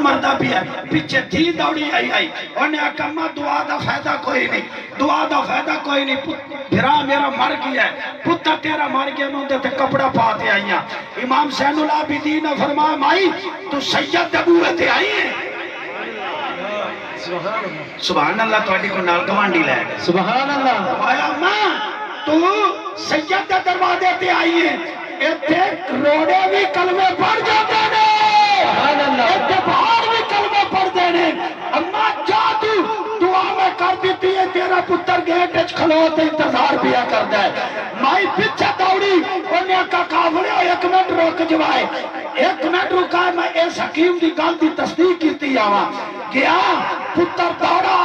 مردا پیا پیچھے تھی دوڑی آئی انہیں اکمہ دعا دا فائدہ کوئی نہیں، دعا دا فائدہ کوئی نہیں، بھرا میرا مر گیا ہے، پتہ تیرا مر گیا، میں اندھے تے کپڑا پاتے آئیاں۔ امام زین العابدین نے فرمایا مائی تو سید نبوت آئی ہے، سبحان اللہ تواڈی کو نال گوانڈی لے گئے، سبحان اللہ۔ فرمایا ماں تو سید دروازے تے آئی ہے، ایتھے روڑے بھی کلمے پڑھ جاتے ہیں، ایتھے باہر بھی کلمے پڑھ دینے، اما جا تو دعا میں کر دیتی ہے، تیرا پتر گیٹ اچ کھلوتے انتظار پیا کرتا ہے۔ مائی پیچھے دوڑی انہیں کا کافلے ہو ایک منٹ روک جوائے، ایک منٹ رکا ہے، میں اس حکیم دی گل دی تصدیق کیتی آواں گیا، پتر دوڑا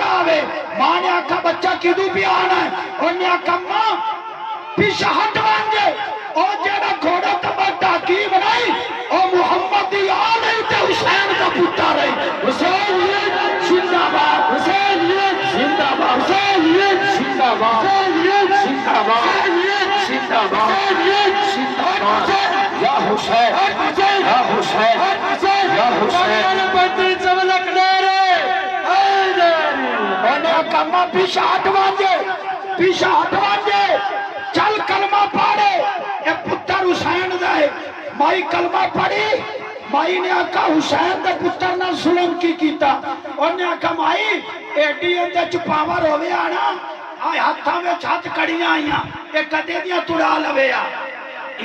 آوے، ماں نے آکھا بچہ کدو بھی آنا ہے، انہیں آکھا ماں پیچھے ہٹ بانجے، او جیڑا گھوڑا تبٹا کی بنائی او محمد دی آل ہے تے حسین کا پتر ہے، حسین یہ زندہ باد، حسین یہ زندہ باد، حسین یہ زندہ باد، حسین یہ زندہ باد، زندہ باد، زندہ باد، یا حسین یا حسین یا حسین پتر چملک نارے انہیں کہا پیچھے ہٹ بانجے چل کلمہ پاڑے، اے پتر حسین دے، مائی کلمہ پڑھی، مائی نے آکھا حسین دے پتر نہ ظلم کی کیتا، انہیں آکھا مائی ایڈی اندے چپاور ہوئے آنا، آئے ہتھاں میں چھت کڑیاں آئیاں، ایک کدے دیا تڑا لوے آ۔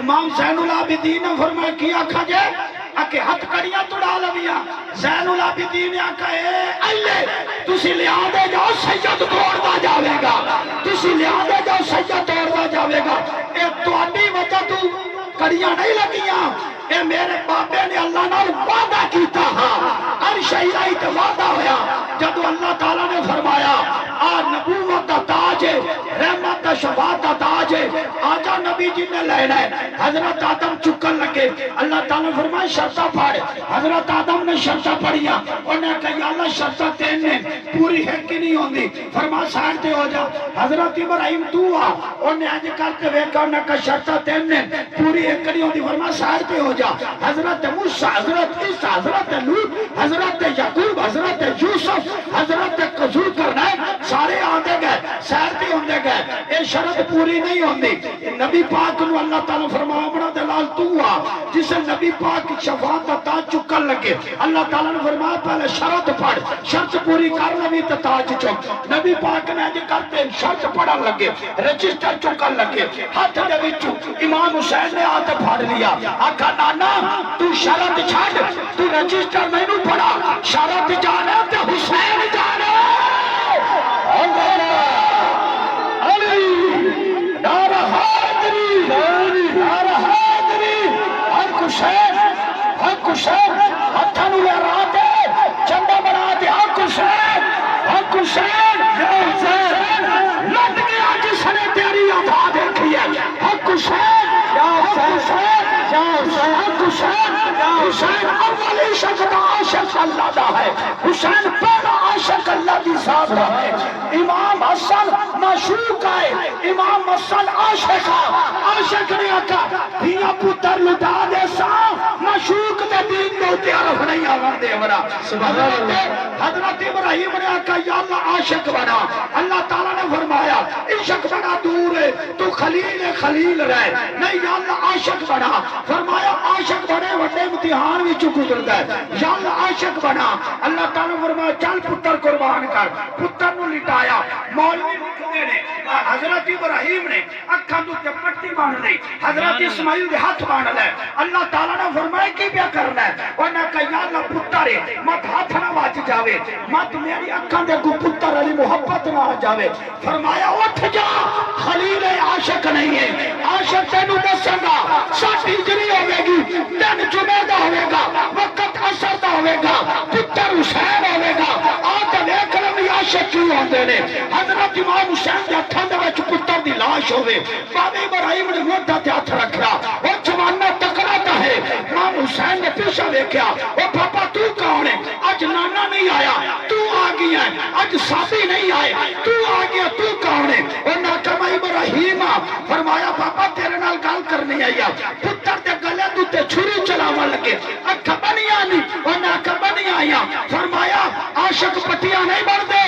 امام زین العابدین نے فرمایا کیا آکھا جے آکے ہتھ کڑیاں تڑا لویاں، زین العابدین نے آکھا اے اللہ تسی لیا دے جاؤ سید توڑ جاوے گا، تسی لیا دے جاؤ سید توڑ جاوے گا، اے تو اڈی وجہ تو کڑیاں نہیں لگیاں، اے میرے بابے نے اللہ نال وعدہ کیتا ہاں، عرش الہی تے وعدہ ہویا، جدو اللہ تعالیٰ نے فرمایا آ نبوت دا تاج ہے، رحمت دا شفاعت دا تاج ہے، آجا نبی جی نے لینا ہے، حضرت آدم چکن لگے، اللہ تعالیٰ نے فرمایا شرطہ پڑھ، حضرت آدم نے شرطہ پڑھیا، انہیں کہا یا اللہ شرطہ تینے پوری ہے کی نہیں ہوندی، فرمایا سائنتے ہو جا، حضرت ابراہیم تو آ، انہیں آج کرتے ویکا انہیں کہا شرطہ تینے پوری ہے کی نہیں ہوندی، فرمایا سائنتے ہو جا، حضرت موسیٰ، حضرت عیسیٰ، حضرت لوط، حضرت یعقوب، حضرت یوسف، حضرت قذور کرنا ہے، سارے آندے گئے، سائنتے ہوندے گئے، اے شرط پوری نہیں ہوندی، نبی پاک نو اللہ تعالیٰ فرمایا بڑا دلال تو آ، جسے نبی پاک شفاعت کا تاج چکن لگے، اللہ تعالیٰ نے فرمایا پہلے شرط پڑھ، شرط پوری کر نبی تے تاج چک، نبی پاک نے اج کرتے شرط پڑھن لگے، رجسٹر چکن لگے، ہاتھ دے وچ امام حسین نے ہاتھ پھاڑ لیا، آکھا نانا تو شرط چھڈ، تو رجسٹر نہیں پڑھا، شرط جانا تے حسین جانا، نعرہ حیدری، نعرہ حیدری، حق حسین، ہتھاں نوں لہرا دے، جھنڈا بنا دے، حق حسین، یا حسین، لٹ گیا جس نے تیری عطا دیکھی ہے، حق حسین، یا حسین، یا حسین، حق حسین، یا حسین، اول عشق دا عاشق اللہ دا ہے، حسین پہلا عاشق اللہ دی ذات دا ہے، امام حسن معشوق آئے، امام حسن عاشق عاشق نے آکھا دیا پتر لٹا دے سا معشوق دے دین دے اتیارف نہیں آور دے ورا، حضرت ابراہیم نے آکھا یا اللہ عاشق بنا، اللہ تعالیٰ نے فرمایا عشق بنا دور ہے تو خلیل رہے، نہیں یا اللہ عاشق بنا، فرمایا عاشق بنے وڈے امتحان بھی گزرتا ہے، یا اللہ عاشق بنا، اللہ تعالیٰ نے فرمایا چل پتر قربان کر، پتر نو لٹایا، مولوی لکھتے نے حضرت ابراہیم نے اکھاں تے پٹی باندھ لی، حضرت اسماعیل دے ہاتھ باندھ لے، اللہ تعالیٰ نے فرمایا کی پیا کرنا ہے، انہاں کہا یا اللہ پتر ہے مت ہاتھ نہ واج جاوے، مت میری اکھاں دے کو پتر علی محبت نہ آ جاوے، فرمایا اٹھ جا خلیل عاشق نہیں ہے، عاشق تینوں دساں گا، 7 ہجری ہوے گی، 3 جمعہ دا ہوے گا، وقت عصر دا ہوے گا، پتر حسین ہوے گا، آ تے ویکھ لو عاشق کیوں ہوندے نے، حضرت امام حسین دے ہتھاں دے وچ پتر دی لاش ہوے، بابے ابراہیم نے موڈھا تے ہاتھ رکھیا، او جوانہ تکڑا تا ہے، امام حسین نے پیچھے دیکھیا، او پاپا تو کون ہے، اج نانا نہیں آیا، تو آ گیا ہے، اج سابی نہیں آئے، تو آ گیا، تو کون ہے، انہاں کہا ابراہیم، فرمایا پاپا تیرے نال گل کرنی آئی، پتر دے گلے تے چھری چلاون لگے، اکھا بنیا نہیں، انہاں فرمایا عاشق پٹیاں نہیں بن دے